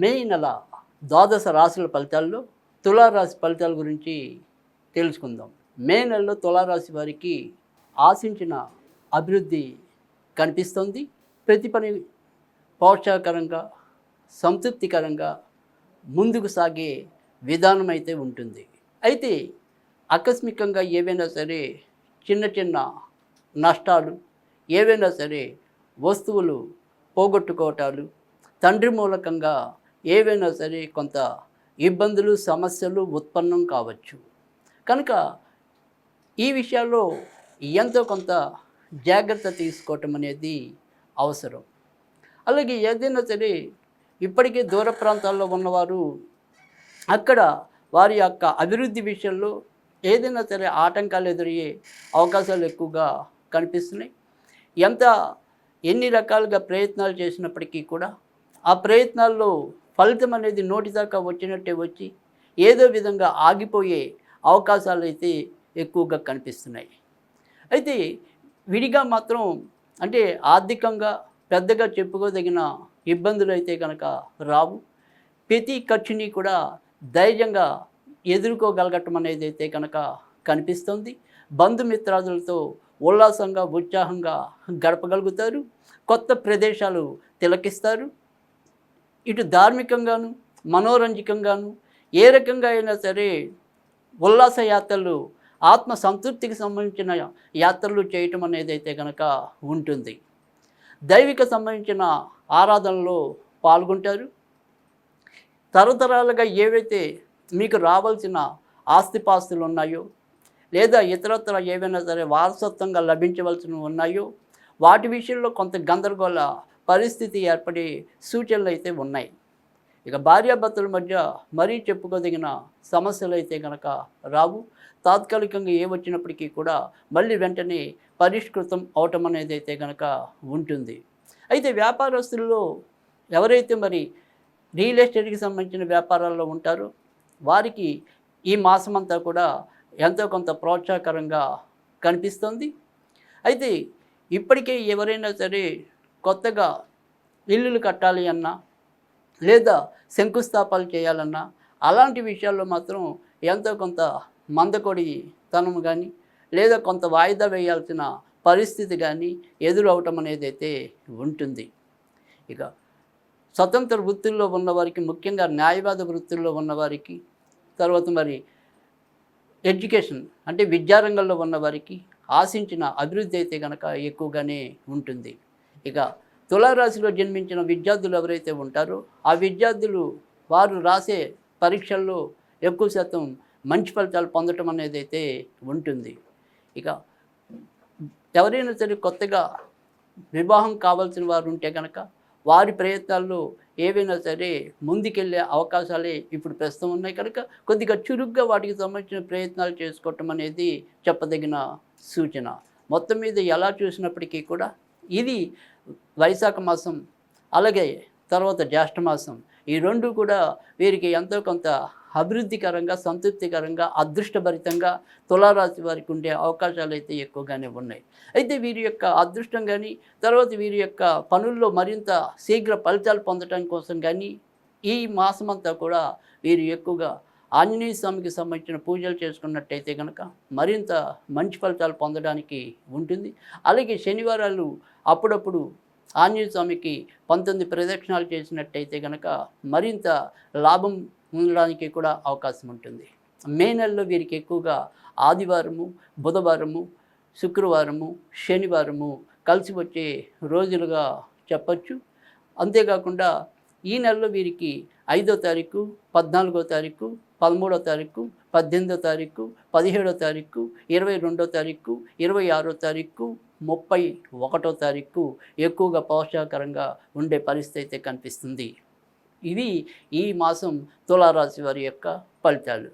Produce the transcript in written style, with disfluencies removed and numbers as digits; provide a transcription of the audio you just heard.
మే నెల ద్వాదశ రాశుల ఫలితాల్లో తులారాశి ఫలితాల గురించి తెలుసుకుందాం. మే నెలలో తులారాశి వారికి ఆశించిన అభివృద్ధి కనిపిస్తుంది. ప్రతి పని ప్రోత్సాహకరంగా, సంతృప్తికరంగా ముందుకు సాగే విధానం అయితే ఉంటుంది. అయితే ఆకస్మికంగా ఏవైనా సరే చిన్న చిన్న నష్టాలు, ఏవైనా సరే వస్తువులు పోగొట్టుకోవటాలు, తండ్రి మూలకంగా ఏవైనా సరే కొంత ఇబ్బందులు, సమస్యలు ఉత్పన్నం కావచ్చు. కనుక ఈ విషయాల్లో ఎంతో కొంత జాగ్రత్త తీసుకోవటం అనేది అవసరం. అలాగే ఏదైనా సరే ఇప్పటికే దూర ప్రాంతాల్లో ఉన్నవారు అక్కడ వారి యొక్క అభివృద్ధి విషయంలో ఏదైనా సరే ఆటంకాలు ఎదురయ్యే అవకాశాలు ఎక్కువగా కనిపిస్తున్నాయి. ఎన్ని రకాలుగా ప్రయత్నాలు చేసినప్పటికీ కూడా ఆ ప్రయత్నాల్లో ఫలితం అనేది నోటి దాకా వచ్చినట్టే వచ్చి ఏదో విధంగా ఆగిపోయే అవకాశాలు అయితే ఎక్కువగా కనిపిస్తున్నాయి. అయితే విడిగా మాత్రం అంటే ఆర్థికంగా పెద్దగా చెప్పుకోదగిన ఇబ్బందులు అయితే కనుక రావు. ప్రతి ఖర్చుని కూడా ధైర్యంగా ఎదుర్కోగలగటం అనేది అయితే కనుక కనిపిస్తుంది. బంధుమిత్రాదులతో ఉల్లాసంగా, ఉత్సాహంగా గడపగలుగుతారు. కొత్త ప్రదేశాలు తిలకిస్తారు. ఇటు ధార్మికంగాను, మనోరంజకంగాను ఏ రకంగా అయినా సరే ఉల్లాస యాత్రలు, ఆత్మ సంతృప్తికి సంబంధించిన యాత్రలు చేయటం అనేది అయితే కనుక ఉంటుంది. దైవిక సంబంధించిన ఆరాధనలో పాల్గొంటారు. తరతరాలుగా ఏవైతే మీకు రావాల్సిన ఆస్తిపాస్తులు ఉన్నాయో, లేదా ఇతరత్ర ఏవైనా సరే వారసత్వంగా లభించవలసినవి ఉన్నాయో వాటి విషయంలో కొంత గందరగోళ పరిస్థితి ఏర్పడే సూచనలు అయితే ఉన్నాయి. ఇక భార్యాభర్తల మధ్య మరీ చెప్పుకోదగిన సమస్యలు అయితే కనుక రావు. తాత్కాలికంగా ఏ వచ్చినప్పటికీ కూడా మళ్ళీ వెంటనే పరిష్కృతం అవటం అనేది అయితే కనుక ఉంటుంది. అయితే వ్యాపారస్తుల్లో ఎవరైతే మరి రియల్ ఎస్టేట్కి సంబంధించిన వ్యాపారాల్లో ఉంటారో వారికి ఈ మాసమంతా కూడా ఎంతో కొంత ప్రోత్సాహకరంగా కనిపిస్తుంది. అయితే ఇప్పటికే ఎవరైనా సరే కొత్తగా ఇల్లులు కట్టాలి అన్నా, లేదా శంకుస్థాపనలు చేయాలన్నా అలాంటి విషయాల్లో మాత్రం ఎంతో కొంత మందకొడి తనం కానీ, లేదా కొంత వాయిదా వేయాల్సిన పరిస్థితి కానీ ఎదురవటం అనేది అయితే ఉంటుంది. ఇక స్వతంత్ర వృత్తుల్లో ఉన్నవారికి, ముఖ్యంగా న్యాయవాద వృత్తుల్లో ఉన్నవారికి, తర్వాత మరి ఎడ్యుకేషన్ అంటే విద్యారంగంలో ఉన్నవారికి ఆశించిన అభివృద్ధి అయితే కనుక ఎక్కువగానే ఉంటుంది. ఇక తులారాశిలో జన్మించిన విద్యార్థులు ఎవరైతే ఉంటారో ఆ విద్యార్థులు వారు రాసే పరీక్షల్లో ఎక్కువ శాతం మంచి ఫలితాలు పొందటం అనేది అయితే ఉంటుంది. ఇక ఎవరైనా సరే కొత్తగా వివాహం కావాల్సిన వారు ఉంటే కనుక వారి ప్రయత్నాల్లో ఏవైనా సరే ముందుకెళ్ళే అవకాశాలే ఇప్పుడు ప్రస్తుతం ఉన్నాయి. కనుక కొద్దిగా చురుగ్గా వాటికి సంబంధించిన ప్రయత్నాలు చేసుకోవటం అనేది చెప్పదగిన సూచన. మొత్తం మీద ఎలా చూసినప్పటికీ కూడా ఇది వైశాఖ మాసం, అలాగే తర్వాత జ్యేష్ఠ మాసం, ఈ రెండు కూడా వీరికి ఎంతో కొంత అభివృద్ధికరంగా, సంతృప్తికరంగా, అదృష్టభరితంగా తులారాశి వారికి ఉండే అవకాశాలు అయితే ఎక్కువగానే ఉన్నాయి. అయితే వీరి యొక్క అదృష్టం కానీ, తర్వాత వీరి యొక్క పనుల్లో మరింత శీఘ్ర ఫలితాలు పొందడం కోసం కానీ ఈ మాసమంతా కూడా వీరు ఎక్కువగా ఆంజనేయ స్వామికి సంబంధించిన పూజలు చేసుకున్నట్టయితే కనుక మరింత మంచి ఫలితాలు పొందడానికి ఉంటుంది. అలాగే శనివారాలు అప్పుడప్పుడు ఆంజనేయ స్వామికి 19 ప్రదక్షిణాలు చేసినట్టయితే కనుక మరింత లాభం ఉండడానికి కూడా అవకాశం ఉంటుంది. మే నెలలో వీరికి ఎక్కువగా ఆదివారము, బుధవారము, శుక్రవారము, శనివారము కలిసి వచ్చే రోజులుగా చెప్పచ్చు. అంతేకాకుండా ఈ నెలలో వీరికి 5వ తారీఖు, 14వ తారీఖు, 13వ తారీఖు, 18వ తారీఖు, 17వ తారీఖు, 22వ తారీఖు, 26వ తారీఖు, 31వ తారీఖు ఎక్కువగా ప్రోత్సాహకరంగా ఉండే పరిస్థితి అయితే కనిపిస్తుంది. ఇవి ఈ మాసం తులారాశి వారి యొక్క ఫలితాలు.